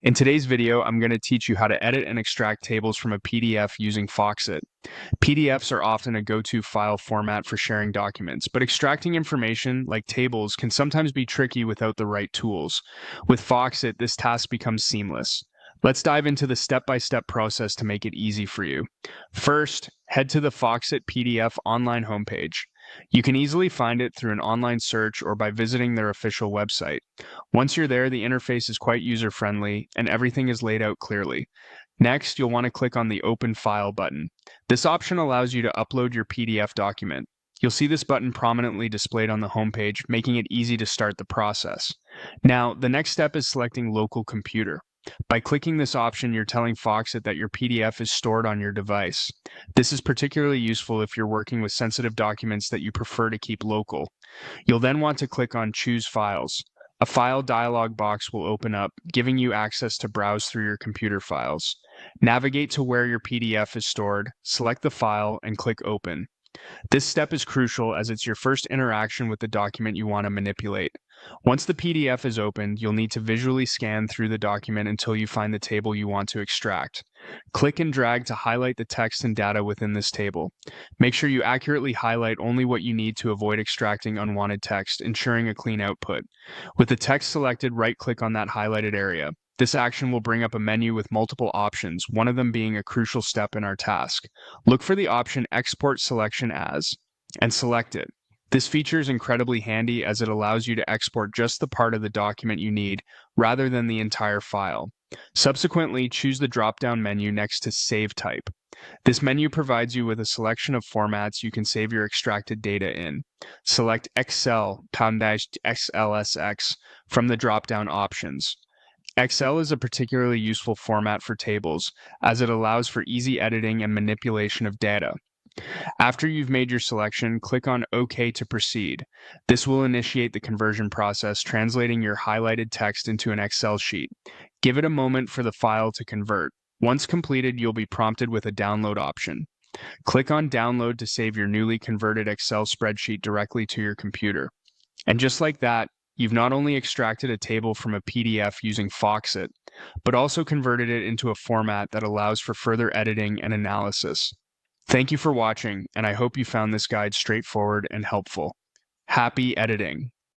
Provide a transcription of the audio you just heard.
In today's video, I'm going to teach you how to edit and extract tables from a PDF using Foxit. PDFs are often a go-to file format for sharing documents, but extracting information, like tables, can sometimes be tricky without the right tools. With Foxit, this task becomes seamless. Let's dive into the step-by-step process to make it easy for you. First, head to the Foxit PDF online homepage. You can easily find it through an online search or by visiting their official website. Once you're there, the interface is quite user-friendly and everything is laid out clearly. Next, you'll want to click on the Open File button. This option allows you to upload your PDF document. You'll see this button prominently displayed on the homepage, making it easy to start the process. Now, the next step is selecting Local Computer. By clicking this option, you're telling Foxit that your PDF is stored on your device. This is particularly useful if you're working with sensitive documents that you prefer to keep local. You'll then want to click on Choose Files. A file dialog box will open up, giving you access to browse through your computer files. Navigate to where your PDF is stored, select the file, and click Open. This step is crucial as it's your first interaction with the document you want to manipulate. Once the PDF is opened, you'll need to visually scan through the document until you find the table you want to extract. Click and drag to highlight the text and data within this table. Make sure you accurately highlight only what you need to avoid extracting unwanted text, ensuring a clean output. With the text selected, right-click on that highlighted area. This action will bring up a menu with multiple options, one of them being a crucial step in our task. Look for the option Export Selection As, and select it. This feature is incredibly handy as it allows you to export just the part of the document you need, rather than the entire file. Subsequently, choose the drop-down menu next to Save Type. This menu provides you with a selection of formats you can save your extracted data in. Select Excel --XLSX from the drop-down options. Excel is a particularly useful format for tables, as it allows for easy editing and manipulation of data. After you've made your selection, click on OK to proceed. This will initiate the conversion process, translating your highlighted text into an Excel sheet. Give it a moment for the file to convert. Once completed, you'll be prompted with a download option. Click on Download to save your newly converted Excel spreadsheet directly to your computer. And just like that, you've not only extracted a table from a PDF using Foxit, but also converted it into a format that allows for further editing and analysis. Thank you for watching, and I hope you found this guide straightforward and helpful. Happy editing!